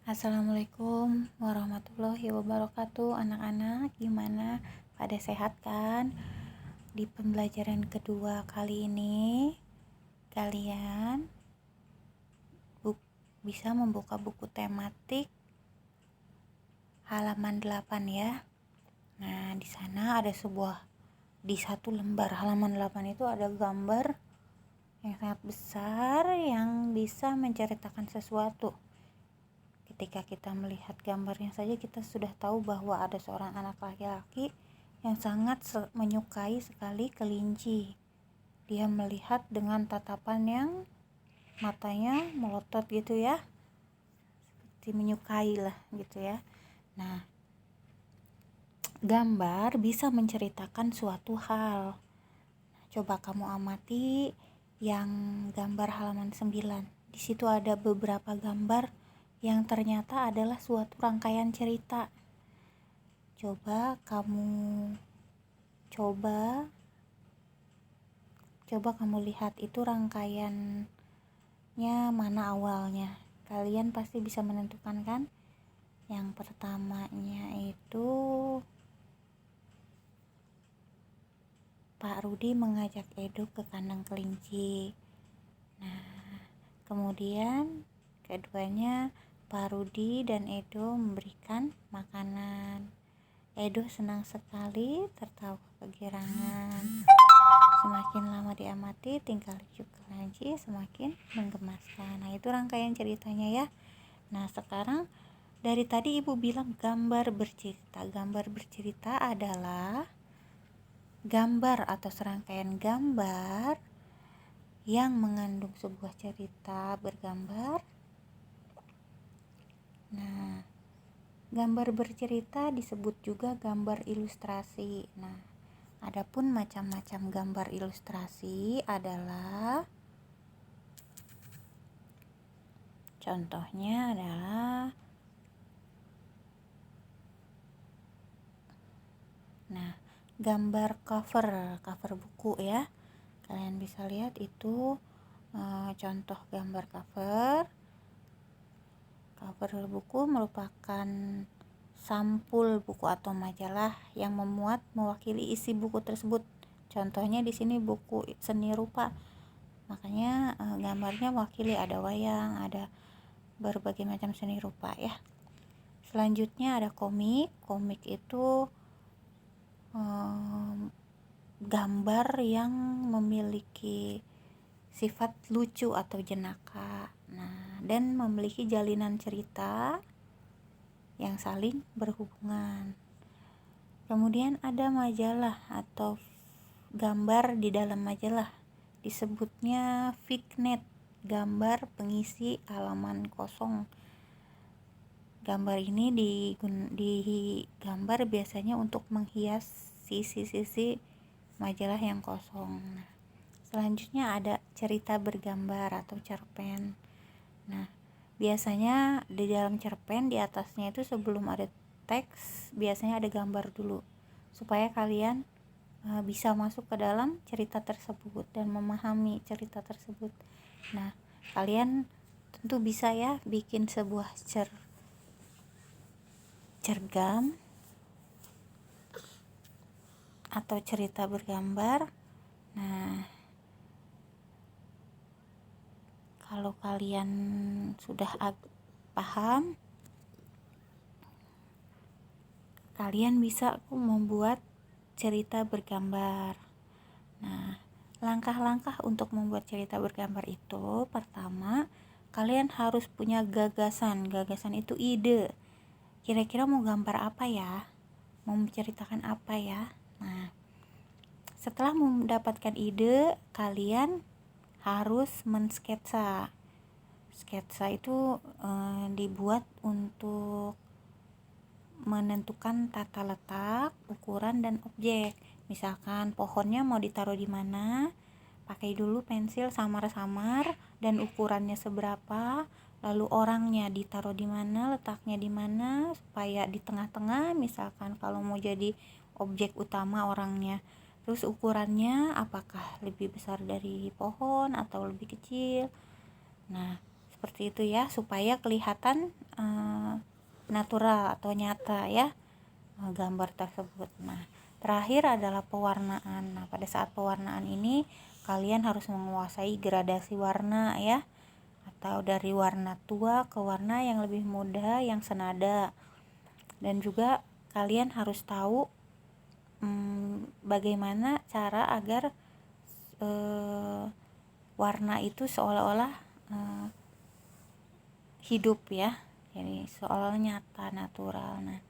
Assalamualaikum warahmatullahi wabarakatuh. Anak-anak, gimana? Pada sehat kan? Di pembelajaran kedua kali ini, kalian bisa membuka buku tematik halaman 8 ya. Nah, di sana ada di satu lembar halaman 8 itu ada gambar yang sangat besar yang bisa menceritakan sesuatu. Ketika kita melihat gambarnya saja kita sudah tahu bahwa ada seorang anak laki-laki yang sangat menyukai sekali kelinci. Dia melihat dengan tatapan yang matanya melotot gitu ya, seperti menyukai lah gitu ya. Nah, gambar bisa menceritakan suatu hal. Coba kamu amati yang gambar halaman 9. Di situ ada beberapa gambar yang ternyata adalah suatu rangkaian cerita. Coba kamu lihat itu rangkaiannya mana awalnya. Kalian pasti bisa menentukan kan? Yang pertamanya itu Pak Rudi mengajak Edo ke kandang kelinci. Nah, kemudian keduanya Pak Rudi dan Edo memberikan makanan. Edo senang sekali, tertawa kegirangan. Semakin lama diamati, tingkah lucu kelinci semakin menggemaskan. Nah, itu rangkaian ceritanya ya. Nah, sekarang dari tadi Ibu bilang gambar bercerita. Gambar bercerita adalah gambar atau serangkaian gambar yang mengandung sebuah cerita bergambar. Nah, gambar bercerita disebut juga gambar ilustrasi. Nah, adapun macam-macam gambar ilustrasi adalah contohnya adalah gambar cover buku ya. Kalian bisa lihat itu contoh gambar cover buku merupakan sampul buku atau majalah yang mewakili isi buku tersebut. Contohnya di sini buku seni rupa. Makanya gambarnya mewakili ada wayang, ada berbagai macam seni rupa ya. Selanjutnya ada komik. Komik itu gambar yang memiliki sifat lucu atau jenaka. Nah, dan memiliki jalinan cerita yang saling berhubungan. Kemudian ada majalah atau gambar di dalam majalah. Disebutnya vignette, gambar pengisi halaman kosong. Gambar ini digambar biasanya untuk menghias sisi-sisi majalah yang kosong. Nah, selanjutnya ada cerita bergambar atau cerpen. Nah, biasanya di dalam cerpen di atasnya itu sebelum ada teks biasanya ada gambar dulu supaya kalian bisa masuk ke dalam cerita tersebut dan memahami cerita tersebut. Nah, kalian tentu bisa ya bikin sebuah cergam atau cerita bergambar. Nah, kalau kalian sudah paham, kalian bisa membuat cerita bergambar. Nah, langkah-langkah untuk membuat cerita bergambar itu, pertama, kalian harus punya gagasan. Gagasan itu ide. Kira-kira mau gambar apa ya? Mau menceritakan apa ya? Nah, setelah mendapatkan ide, kalian harus mensketsa. Sketsa itu dibuat untuk menentukan tata letak, ukuran, dan objek. Misalkan pohonnya mau ditaruh di mana, pakai dulu pensil samar-samar dan ukurannya seberapa. Lalu orangnya ditaruh di mana, letaknya di mana, supaya di tengah-tengah. Misalkan kalau mau jadi objek utama orangnya, terus ukurannya apakah lebih besar dari pohon atau lebih kecil. Nah, seperti itu ya, supaya kelihatan natural atau nyata ya gambar tersebut. Nah, terakhir adalah pewarnaan. Nah, pada saat pewarnaan ini kalian harus menguasai gradasi warna ya, atau dari warna tua ke warna yang lebih muda yang senada. Dan juga kalian harus tahu bagaimana cara agar warna itu seolah-olah hidup ya, jadi seolah nyata, natural. Nah,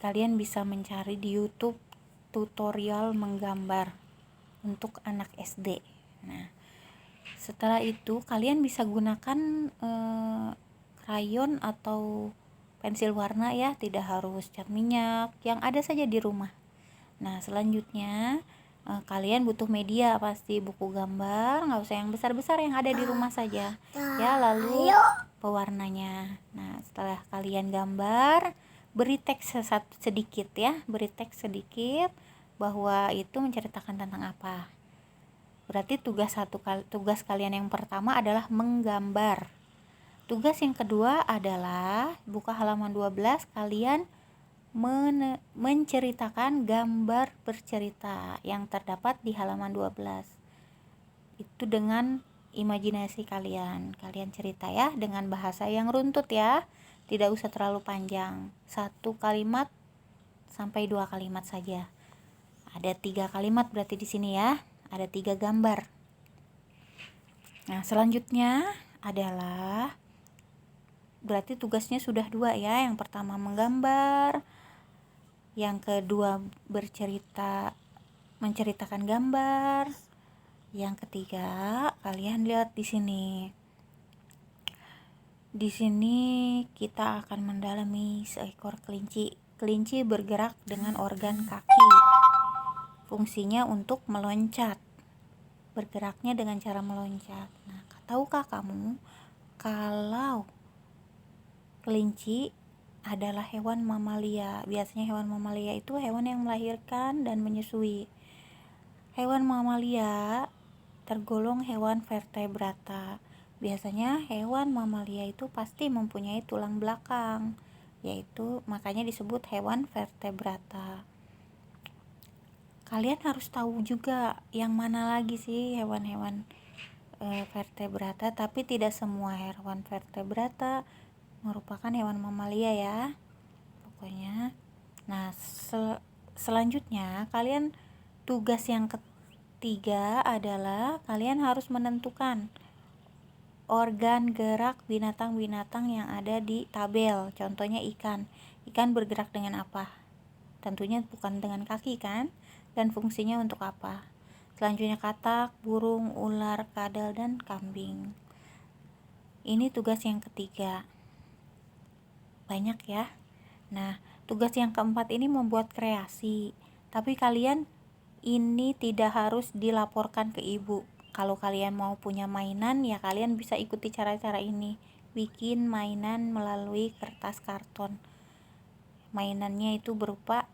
kalian bisa mencari di YouTube tutorial menggambar untuk anak SD. Nah, setelah itu kalian bisa gunakan krayon atau pensil warna ya, tidak harus cat minyak, yang ada saja di rumah. Nah, selanjutnya kalian butuh media, pasti buku gambar, nggak usah yang besar-besar, yang ada di rumah saja ya. Lalu pewarnanya. Nah, setelah kalian gambar, beri teks sedikit ya, beri teks sedikit bahwa itu menceritakan tentang apa. Berarti tugas kalian yang pertama adalah menggambar. Tugas yang kedua adalah buka halaman 12, kalian menceritakan gambar bercerita yang terdapat di halaman 12. Itu dengan imajinasi kalian cerita ya, dengan bahasa yang runtut ya, tidak usah terlalu panjang, 1 kalimat sampai 2 kalimat saja. Ada 3 kalimat berarti di sini ya, ada 3 gambar. Nah, selanjutnya adalah berarti tugasnya sudah 2 ya, yang pertama menggambar, yang kedua menceritakan gambar, yang ketiga kalian lihat di sini. Di sini kita akan mendalami seekor kelinci. Kelinci bergerak dengan organ kaki. Fungsinya untuk meloncat. Bergeraknya dengan cara meloncat. Nah, tahukah kamu kalau kelinci adalah hewan mamalia? Biasanya hewan mamalia itu hewan yang melahirkan dan menyusui. Hewan mamalia tergolong hewan vertebrata. Biasanya hewan mamalia itu pasti mempunyai tulang belakang, yaitu makanya disebut hewan vertebrata. Kalian harus tahu juga yang mana lagi sih hewan-hewan vertebrata, tapi tidak semua hewan vertebrata merupakan hewan mamalia ya, pokoknya. Nah, selanjutnya kalian tugas yang ketiga adalah kalian harus menentukan organ gerak binatang-binatang yang ada di tabel. Contohnya ikan. Ikan bergerak dengan apa? Tentunya bukan dengan kaki kan? Dan fungsinya untuk apa? Selanjutnya katak, burung, ular, kadal, dan kambing. Ini tugas yang ketiga. Banyak ya. Nah, tugas yang keempat ini membuat kreasi. Tapi kalian ini tidak harus dilaporkan ke ibu. Kalau kalian mau punya mainan ya kalian bisa ikuti cara-cara ini. Bikin mainan melalui kertas karton. Mainannya itu berupa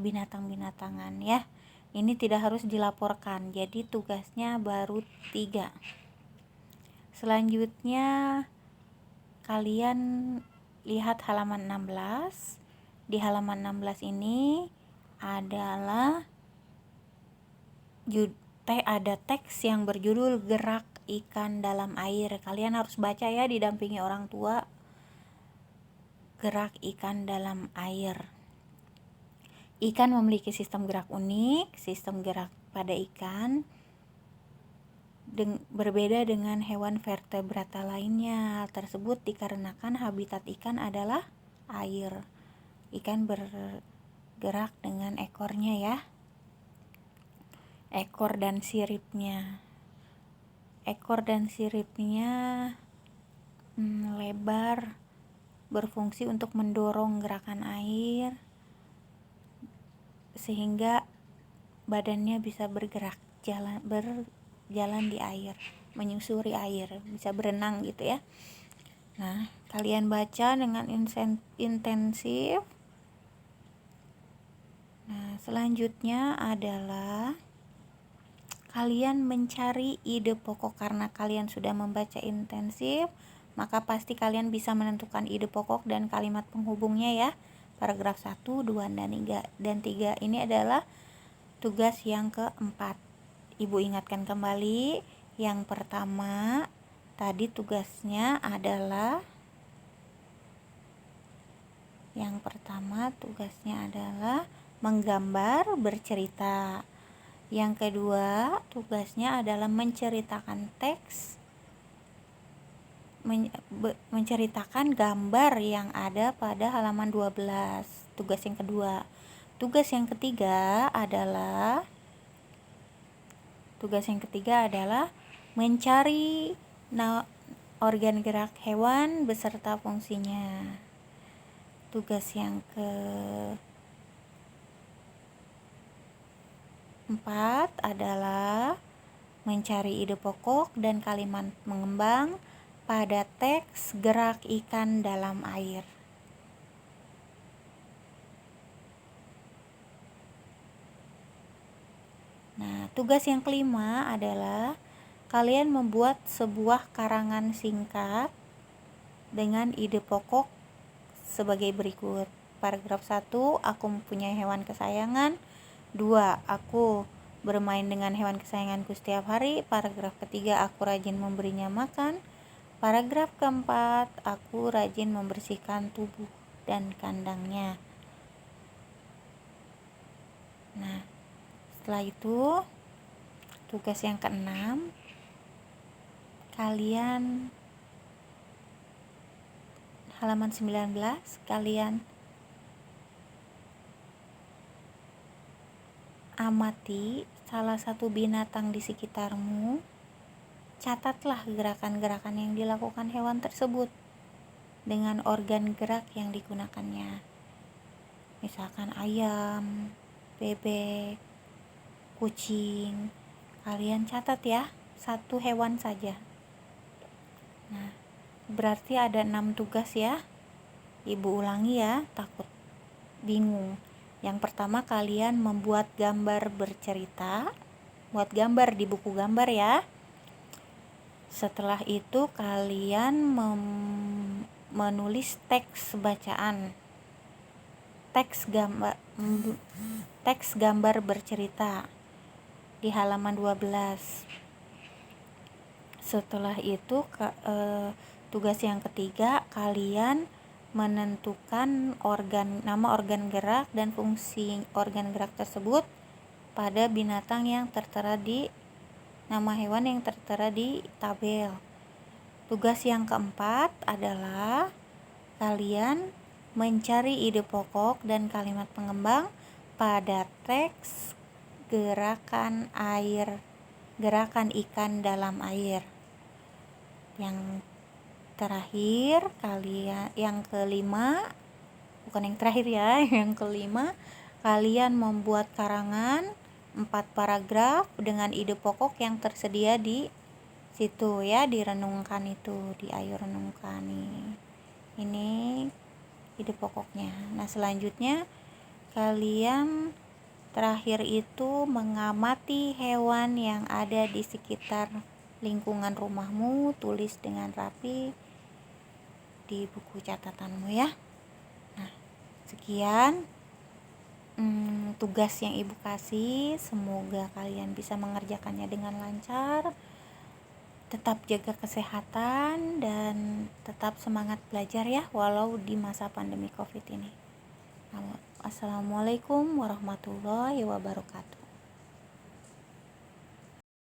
binatang-binatangan ya. Ini tidak harus dilaporkan. Jadi tugasnya baru 3. Selanjutnya kalian lihat halaman 16. Di halaman 16 ini adalah ada teks yang berjudul Gerak Ikan Dalam Air. Kalian harus baca ya, didampingi orang tua. Gerak ikan dalam air. Ikan memiliki sistem gerak unik. Sistem gerak pada ikan berbeda dengan hewan vertebrata lainnya. Hal tersebut dikarenakan habitat ikan adalah air. Ikan bergerak dengan ekornya ya. Ekor dan siripnya. Ekor dan siripnya lebar, berfungsi untuk mendorong gerakan air sehingga badannya bisa bergerak, berjalan di air, menyusuri air, bisa berenang gitu ya. Nah, kalian baca dengan intensif. Nah, selanjutnya adalah kalian mencari ide pokok. Karena kalian sudah membaca intensif, maka pasti kalian bisa menentukan ide pokok dan kalimat penghubungnya ya. Paragraf 1, 2, dan 3 ini adalah tugas yang keempat. Ibu ingatkan kembali, yang pertama tadi tugasnya adalah menggambar, bercerita. Yang kedua, tugasnya adalah menceritakan teks, menceritakan gambar yang ada pada halaman 12. Tugas yang kedua. Tugas yang ketiga adalah mencari organ gerak hewan beserta fungsinya. Tugas yang keempat adalah mencari ide pokok dan kalimat pengembang pada teks gerak ikan dalam air. Nah, tugas yang kelima adalah kalian membuat sebuah karangan singkat dengan ide pokok sebagai berikut. Paragraf 1, aku mempunyai hewan kesayangan. 2, aku bermain dengan hewan kesayanganku setiap hari. Paragraf ketiga, aku rajin memberinya makan. Paragraf keempat, aku rajin membersihkan tubuh dan kandangnya. Nah, setelah itu tugas yang keenam, kalian halaman 19, kalian amati salah satu binatang di sekitarmu. Catatlah gerakan-gerakan yang dilakukan hewan tersebut dengan organ gerak yang digunakannya. Misalkan ayam, bebek, kucing. Kalian catat ya, satu hewan saja. Nah, berarti ada 6 tugas ya. Ibu ulangi ya, takut bingung. Yang pertama, kalian membuat gambar bercerita. Buat gambar di buku gambar ya. Setelah itu kalian menulis teks bacaan, teks gambar bercerita di halaman 12. Setelah itu tugas yang ketiga, kalian menentukan nama organ gerak dan fungsi organ gerak tersebut pada binatang yang tertera di nama hewan yang tertera di tabel. Tugas yang keempat adalah kalian mencari ide pokok dan kalimat pengembang pada teks gerakan ikan dalam air. Yang terakhir, yang kelima, kalian membuat karangan 4 paragraf dengan ide pokok yang tersedia di situ ya, direnungkan itu, di ayo renungkan nih. Ini ide pokoknya. Nah, selanjutnya kalian terakhir itu mengamati hewan yang ada di sekitar lingkungan rumahmu, tulis dengan rapi di buku catatanmu ya. Nah, sekian tugas yang ibu kasih. Semoga kalian bisa mengerjakannya dengan lancar. Tetap jaga kesehatan dan tetap semangat belajar ya, walau di masa pandemi COVID ini. Assalamualaikum warahmatullahi wabarakatuh.